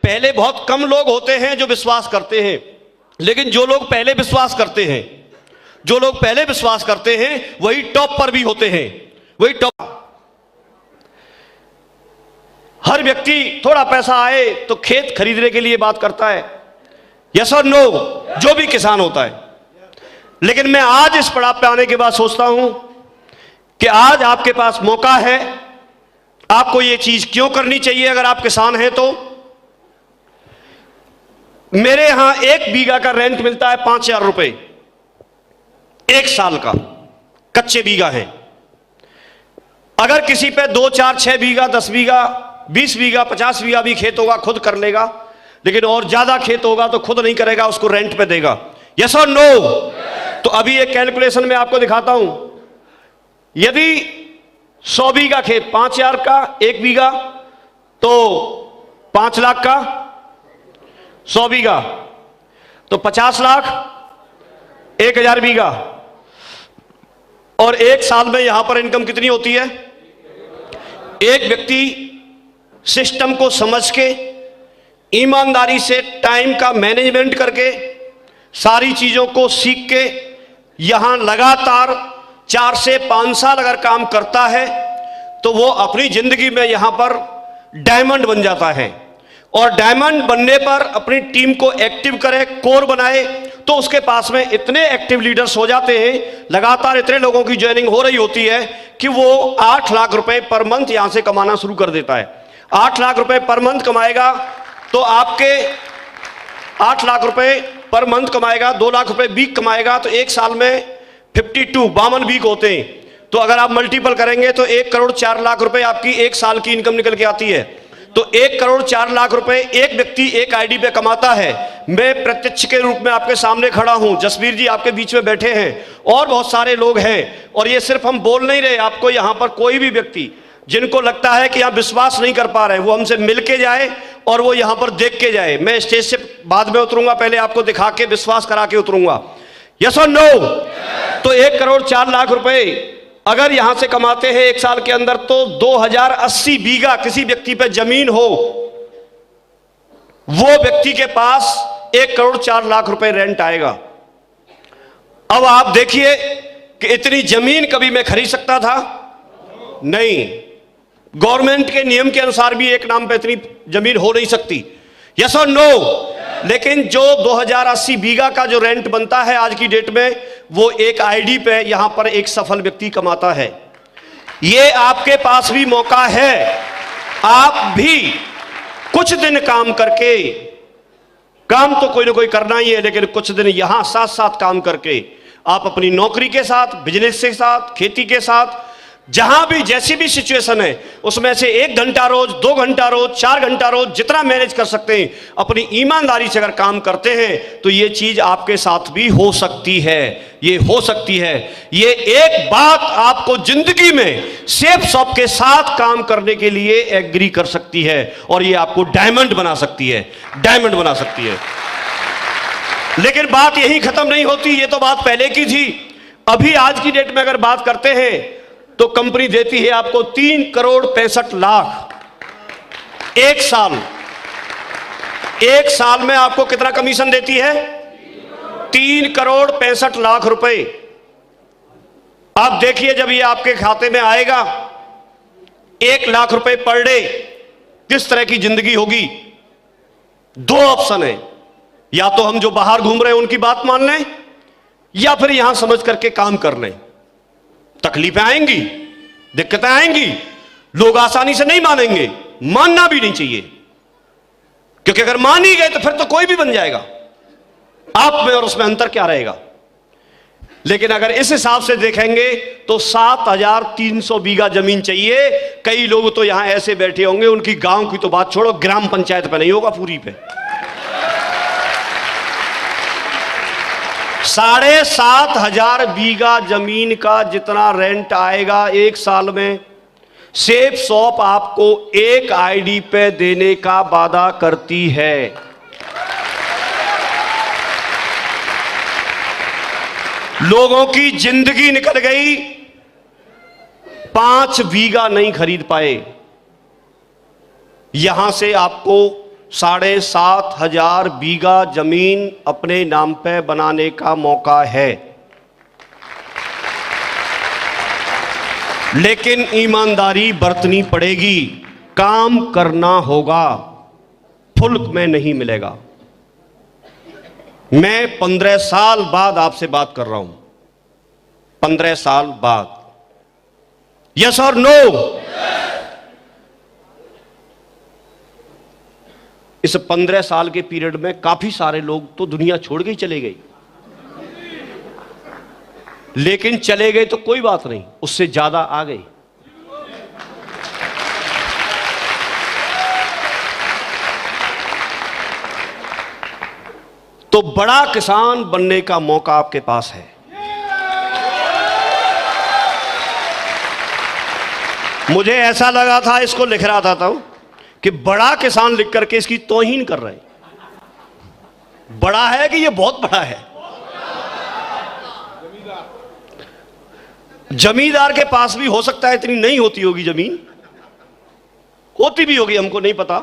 पहले बहुत कम लोग होते हैं जो विश्वास करते हैं, लेकिन जो लोग पहले विश्वास करते हैं, जो लोग पहले विश्वास करते हैं वही टॉप पर भी होते हैं, वही टॉप। हर व्यक्ति थोड़ा पैसा आए तो खेत खरीदने के लिए बात करता है, यस और नो, जो भी किसान होता है। लेकिन मैं आज इस पड़ाव पे आने के बाद सोचता हूं कि आज आपके पास मौका है, आपको ये चीज क्यों करनी चाहिए। अगर आप किसान हैं तो मेरे यहां 1 बीघा का रेंट मिलता है 5,000 रुपए, 1 साल का, कच्चे बीघा है। अगर किसी पे 2, 4, 6 बीघा, 10 बीघा, 20 बीघा, 50 बीघा भी खेत होगा खुद कर लेगा, लेकिन और ज्यादा खेत होगा तो खुद नहीं करेगा, उसको रेंट पे देगा, यस और नो। तो अभी एक कैलकुलेशन में आपको दिखाता हूं। यदि 100 बीघा खेत 5,000 का 1 बीघा, तो 5 लाख का 100 बीघा, तो 50 लाख 1,000 बीघा। और 1 साल में यहां पर इनकम कितनी होती है। एक व्यक्ति सिस्टम को समझ के, ईमानदारी से, टाइम का मैनेजमेंट करके, सारी चीजों को सीख के यहां लगातार 4 से 5 साल अगर काम करता है तो वो अपनी जिंदगी में यहां पर डायमंड बन जाता है। और डायमंड बनने पर अपनी टीम को एक्टिव करे, कोर बनाए, तो उसके पास में इतने एक्टिव लीडर्स हो जाते हैं, लगातार इतने लोगों की ज्वाइनिंग हो रही होती है कि वो 8 लाख रुपए पर मंथ यहां से कमाना शुरू कर देता है। 8 लाख रुपए पर मंथ कमाएगा तो आपके 8 लाख रुपए पर मंथ कमाएगा, 2 लाख रुपए वीक कमाएगा, तो 1 साल में 52 वीक होते हैं। तो अगर आप मल्टीपल करेंगे तो 1 करोड़ 4 लाख रुपए आपकी 1 साल की इनकम निकल के आती है। तो 1 करोड़ 4 लाख रुपए एक व्यक्ति एक आईडी पे कमाता है। मैं प्रत्यक्ष के रूप में आपके सामने खड़ा हूं, जसवीर जी आपके बीच में बैठे हैं, और बहुत सारे लोग हैं। और ये सिर्फ हम बोल नहीं रहे, आपको यहां पर कोई भी व्यक्ति जिनको लगता है कि यहां विश्वास नहीं कर पा रहे, वो हमसे मिल के जाए और वो यहां पर देख के जाए। मैं स्टेज से बाद में उतरूंगा, पहले आपको दिखा के विश्वास करा के उतरूंगा, यस और नो। तो 1 करोड़ 4 लाख रुपए अगर यहां से कमाते हैं 1 साल के अंदर, तो 2080 बीघा किसी व्यक्ति पे जमीन हो, वो व्यक्ति के पास 1 करोड़ 4 लाख रुपए रेंट आएगा। अब आप देखिए कि इतनी जमीन कभी मैं खरीद सकता था? नहीं। गवर्नमेंट के नियम के अनुसार भी एक नाम पे इतनी जमीन हो नहीं सकती, यस और नो। लेकिन जो 2080 बीघा का जो रेंट बनता है आज की डेट में, वो एक आईडी पे यहां पर एक सफल व्यक्ति कमाता है। ये आपके पास भी मौका है, आप भी कुछ दिन काम करके, काम तो कोई ना कोई करना ही है, लेकिन कुछ दिन यहां साथ साथ काम करके आप अपनी नौकरी के साथ, बिजनेस के साथ, खेती के साथ, जहां भी जैसी भी सिचुएशन है, उसमें से 1 घंटा रोज, 2 घंटा रोज, 4 घंटा रोज, जितना मैनेज कर सकते हैं, अपनी ईमानदारी से अगर काम करते हैं तो ये चीज आपके साथ भी हो सकती है। ये हो सकती है। ये एक बात आपको जिंदगी में सेफ शॉप के साथ काम करने के लिए एग्री कर सकती है, और ये आपको डायमंड बना सकती है, डायमंड बना सकती है। लेकिन बात यही खत्म नहीं होती, ये तो बात पहले की थी। अभी आज की डेट में अगर बात करते हैं तो कंपनी देती है आपको 3 करोड़ 65 लाख 1 साल। 1 साल में आपको कितना कमीशन देती है? 3 करोड़ 65 लाख रुपए। आप देखिए जब ये आपके खाते में आएगा 1 लाख रुपए पर डे, किस तरह की जिंदगी होगी। 2 ऑप्शन है, या तो हम जो बाहर घूम रहे हैं उनकी बात मान लें, या फिर यहां समझ करके काम कर लें। तकलीफें आएंगी, दिक्कतें आएंगी, लोग आसानी से नहीं मानेंगे, मानना भी नहीं चाहिए, क्योंकि अगर मान ही गए तो फिर तो कोई भी बन जाएगा। आप में और उसमें अंतर क्या रहेगा। लेकिन अगर इस हिसाब से देखेंगे तो 7,300 बीघा जमीन चाहिए। कई लोग तो यहां ऐसे बैठे होंगे, उनकी गांव की तो बात छोड़ो, ग्राम पंचायत पे नहीं होगा, पूरी पे 7,500 बीघा जमीन का जितना रेंट आएगा 1 साल में, सेफ शॉप आपको एक आईडी पे देने का वादा करती है। लोगों की जिंदगी निकल गई, 5 बीघा नहीं खरीद पाए। यहां से आपको 7,500 बीघा जमीन अपने नाम पे बनाने का मौका है। लेकिन ईमानदारी बरतनी पड़ेगी, काम करना होगा, फुल्क में नहीं मिलेगा। मैं 15 साल बाद आपसे बात कर रहा हूं, 15 साल बाद। यस और नो? इस 15 साल के पीरियड में काफी सारे लोग तो दुनिया छोड़ के ही चले गए, लेकिन चले गए तो कोई बात नहीं, उससे ज्यादा आ गए। तो बड़ा किसान बनने का मौका आपके पास है। मुझे ऐसा लगा था, इसको लिख रहा था तो कि बड़ा किसान लिख करके इसकी तौहीन कर रहे हैं। बड़ा है कि ये बहुत बड़ा है। जमींदार के पास भी हो सकता है इतनी नहीं होती होगी जमीन, होती भी होगी, हमको नहीं पता,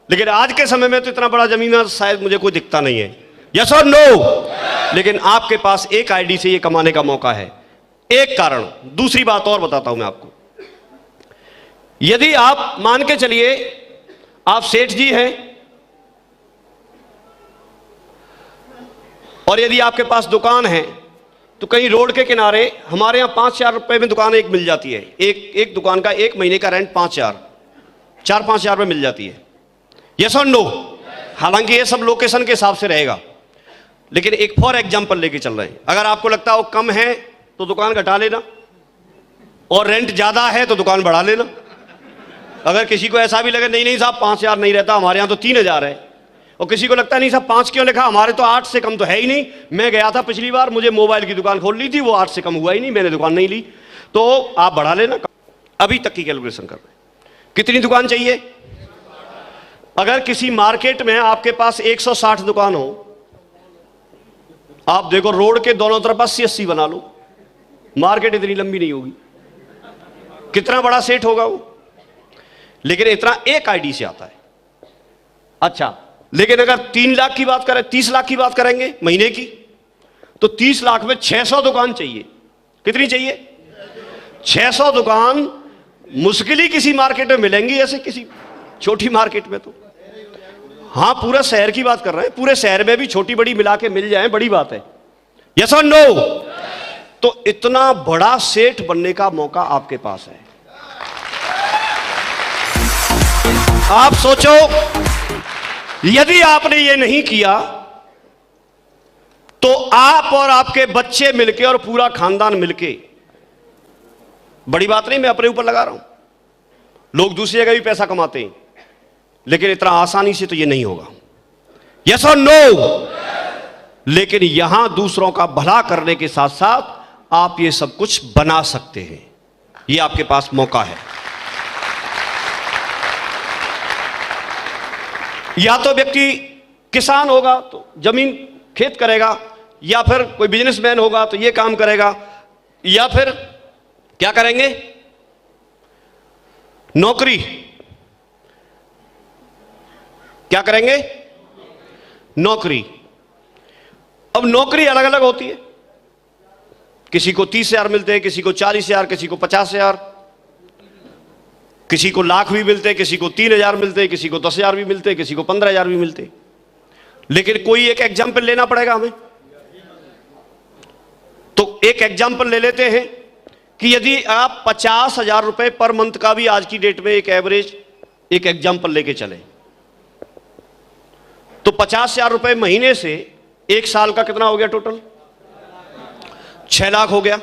लेकिन आज के समय में तो इतना बड़ा जमींदार शायद मुझे कोई दिखता नहीं है। यस और नो? लेकिन आपके पास एक आईडी से ये कमाने का मौका है। एक कारण, दूसरी बात और बताता हूं मैं आपको। यदि आप मान के चलिए आप सेठ जी हैं और यदि आपके पास दुकान है तो कहीं रोड के किनारे हमारे यहां 5,000 रुपए में दुकान एक मिल जाती है। एक दुकान का एक महीने का रेंट 5,000, 4-5 हजार में मिल जाती है। यस और नो? हालांकि ये सब लोकेशन के हिसाब से रहेगा, लेकिन एक फॉर एग्जांपल लेके चल रहे हैं। अगर आपको लगता है वो कम है तो दुकान घटा लेना, और रेंट ज्यादा है तो दुकान बढ़ा लेना। अगर किसी को ऐसा भी लगे नहीं साहब 5,000 नहीं रहता, हमारे यहां तो 3,000 है, और किसी को लगता है नहीं साहब 5 क्यों लिखा, हमारे तो 8 से कम तो है ही नहीं। मैं गया था पिछली बार, मुझे मोबाइल की दुकान खोल ली थी, वो 8 से कम हुआ ही नहीं, मैंने दुकान नहीं ली, तो आप बढ़ा लेना। अभी तक की कैलकुलेशन कर रहे हैं। कितनी दुकान चाहिए? अगर किसी मार्केट में आपके पास 160 दुकान हो, आप देखो रोड के दोनों तरफ 80-80 बना लो, मार्केट इतनी लंबी नहीं होगी। कितना बड़ा सेट होगा वो? लेकिन इतना एक आईडी से आता है। अच्छा, लेकिन अगर 3 लाख की बात करें, 30 लाख की बात करेंगे महीने की, तो 30 लाख में 600 दुकान चाहिए। कितनी चाहिए? 600 दुकान मुश्किल ही किसी मार्केट में मिलेंगी, ऐसे किसी छोटी मार्केट में तो। हाँ, पूरा शहर की बात कर रहे हैं, पूरे शहर में भी छोटी बड़ी मिला के मिल जाए, बड़ी बात है। यस और नो? तो इतना बड़ा सेठ बनने का मौका आपके पास है। आप सोचो, यदि आपने ये नहीं किया तो आप और आपके बच्चे मिलके और पूरा खानदान मिलके, बड़ी बात नहीं मैं अपने ऊपर लगा रहा हूं, लोग दूसरी जगह भी पैसा कमाते हैं, लेकिन इतना आसानी से तो ये नहीं होगा। यस और नो? लेकिन यहां दूसरों का भला करने के साथ साथ आप ये सब कुछ बना सकते हैं। ये आपके पास मौका है। या तो व्यक्ति किसान होगा तो जमीन खेत करेगा, या फिर कोई बिजनेसमैन होगा तो ये काम करेगा, या फिर क्या करेंगे? नौकरी। क्या करेंगे? नौकरी। अब नौकरी अलग अलग होती है, किसी को 30,000 मिलते हैं, किसी को 40,000, किसी को 50,000, किसी को लाख भी मिलते हैं, किसी को 3,000 मिलते हैं, किसी को 10,000 भी मिलते हैं, किसी को 15,000 भी मिलते हैं। लेकिन कोई एक एग्जाम्पल लेना पड़ेगा हमें। तो एक एग्जाम्पल ले लेते हैं कि यदि आप 50,000 रुपए पर मंथ का भी आज की डेट में एक एवरेज एक एग्जाम्पल लेके चले, तो 50,000 रुपए महीने से एक साल का कितना हो गया टोटल? 6 लाख हो गया।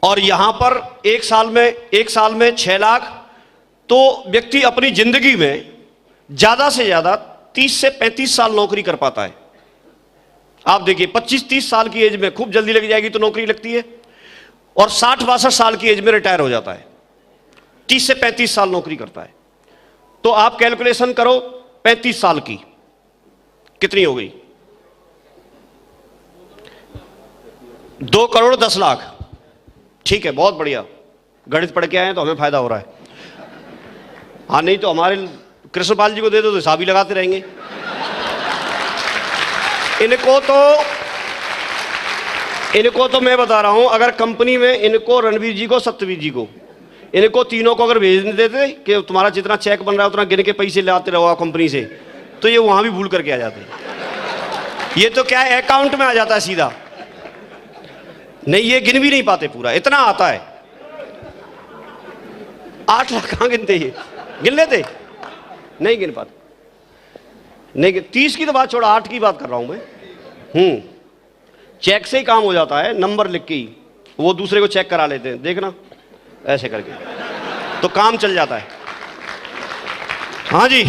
और यहां पर एक साल में 6 लाख, तो व्यक्ति अपनी जिंदगी में ज्यादा से ज्यादा 30 से 35 साल नौकरी कर पाता है। आप देखिए 25-30 साल की एज में खूब जल्दी लग जाएगी तो नौकरी लगती है, और 60-62 साल की एज में रिटायर हो जाता है। 30 से 35 साल नौकरी करता है। तो आप कैलकुलेशन करो 35 साल की कितनी हो गई? 2 करोड़ 10 लाख। ठीक है, बहुत बढ़िया, गणित पढ़ के आए तो हमें फायदा हो रहा है। हाँ, नहीं तो हमारे कृष्णपाल जी को दे दो तो हिसाब ही लगाते रहेंगे। इनको तो मैं बता रहा हूं, अगर कंपनी में इनको, रणवीर जी को, सत्यवीर जी को, इनको तीनों को अगर भेज देते कि तुम्हारा जितना चेक बन रहा है उतना गिन के पैसे लाते रहो कंपनी से, तो ये वहां भी भूल करके आ जाते। ये तो क्या है, अकाउंट में आ जाता है सीधा। नहीं, ये गिन भी नहीं पाते पूरा, इतना आता है। 8 लाख कहां गिनते, ये गिन लेते? नहीं गिन पाते। नहीं, 30 की तो बात छोड़ा, 8 की बात कर रहा हूं मैं। चेक से ही काम हो जाता है, नंबर लिख के ही वो दूसरे को चेक करा लेते हैं, देखना ऐसे करके तो काम चल जाता है। हाँ जी।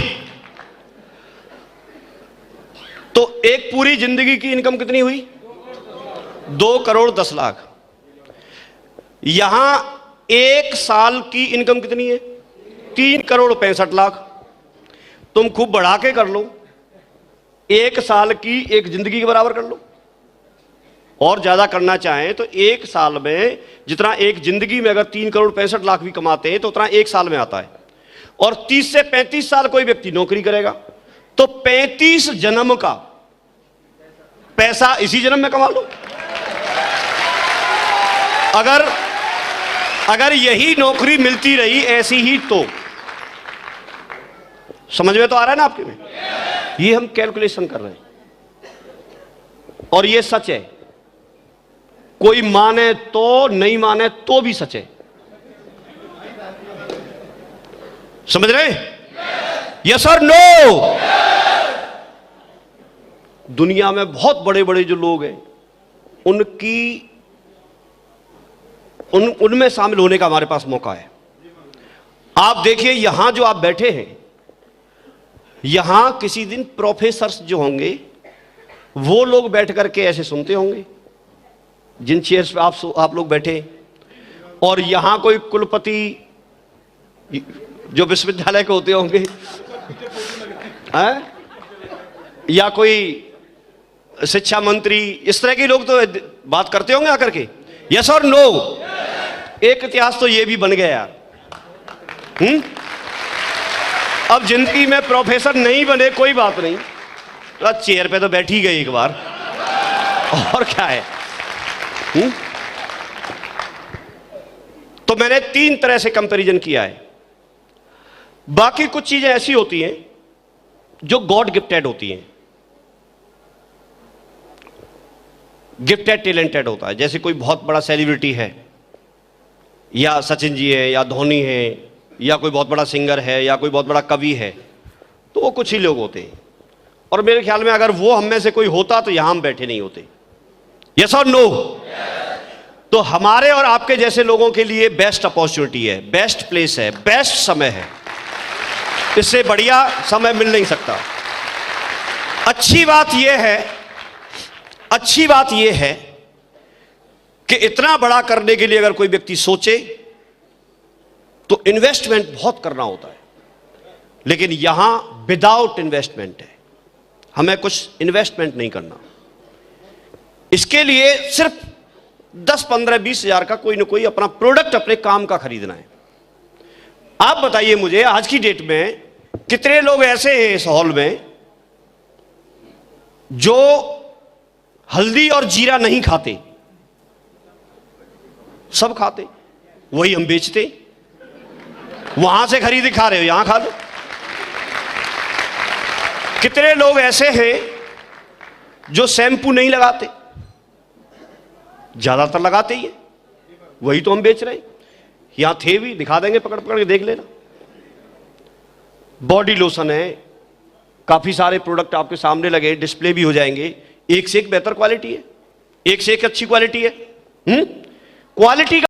तो एक पूरी जिंदगी की इनकम कितनी हुई? 2 करोड़ 10 लाख। यहां 1 साल की इनकम कितनी है? 3 करोड़ 65 लाख। तुम खूब बढ़ा के कर लो, 1 साल की एक जिंदगी के बराबर कर लो। और ज्यादा करना चाहें तो 1 साल में जितना एक जिंदगी में अगर 3 करोड़ 65 लाख भी कमाते हैं तो उतना 1 साल में आता है। और 30 से 35 साल कोई व्यक्ति नौकरी करेगा तो 35 जन्म का पैसा इसी जन्म में कमा लो। अगर यही नौकरी मिलती रही ऐसी ही, तो समझ में तो आ रहा है ना आपके में? ये हम कैलकुलेशन कर रहे हैं और ये सच है। कोई माने तो, नहीं माने तो भी सच है। समझ रहे? यस और नो? दुनिया में बहुत बड़े बड़े जो लोग हैं उनमें शामिल होने का हमारे पास मौका है। आप देखिए, यहां जो आप बैठे हैं, यहां किसी दिन प्रोफेसर्स जो होंगे वो लोग बैठ करके ऐसे सुनते होंगे जिन चेयर्स पे आप लोग बैठे। और यहां कोई कुलपति जो विश्वविद्यालय के होते होंगे या कोई शिक्षा मंत्री, इस तरह के लोग तो बात करते होंगे आकर के। यस और नो? एक इतिहास तो ये भी बन गया यार। अब जिंदगी में प्रोफेसर नहीं बने कोई बात नहीं, तो चेयर पे तो बैठ ही गए एक बार, और क्या है। तो मैंने 3 तरह से कंपैरिजन किया है। बाकी कुछ चीजें ऐसी होती हैं जो गॉड गिफ्टेड होती हैं, गिफ्टेड टैलेंटेड होता है। जैसे कोई बहुत बड़ा सेलिब्रिटी है, या सचिन जी है, या धोनी है, या कोई बहुत बड़ा सिंगर है, या कोई बहुत बड़ा कवि है, तो वो कुछ ही लोग होते हैं। और मेरे ख्याल में अगर वो हम में से कोई होता तो यहां हम बैठे नहीं होते। यस और नो? तो हमारे और आपके जैसे लोगों के लिए बेस्ट अपॉर्चुनिटी है, बेस्ट प्लेस है, बेस्ट समय है। इससे बढ़िया समय मिल नहीं सकता। अच्छी बात यह है कि इतना बड़ा करने के लिए अगर कोई व्यक्ति सोचे तो इन्वेस्टमेंट बहुत करना होता है, लेकिन यहां विदाउट इन्वेस्टमेंट है। हमें कुछ इन्वेस्टमेंट नहीं करना। इसके लिए सिर्फ 10, 15, 20 हजार का कोई ना कोई अपना प्रोडक्ट, अपने काम का खरीदना है। आप बताइए मुझे, आज की डेट में कितने लोग ऐसे हैं इस हॉल में जो हल्दी और जीरा नहीं खाते? सब खाते। वही हम बेचते, वहां से खरीद खा रहे हो, यहां खा लो। कितने लोग ऐसे हैं जो शैम्पू नहीं लगाते? ज्यादातर लगाते ही है, वही तो हम बेच रहे हैं। यहां थे भी, दिखा देंगे, पकड़ पकड़ के देख लेना। बॉडी लोशन है, काफी सारे प्रोडक्ट आपके सामने लगे, डिस्प्ले भी हो जाएंगे। एक से एक बेहतर क्वालिटी है, एक से एक अच्छी क्वालिटी है। क्वालिटी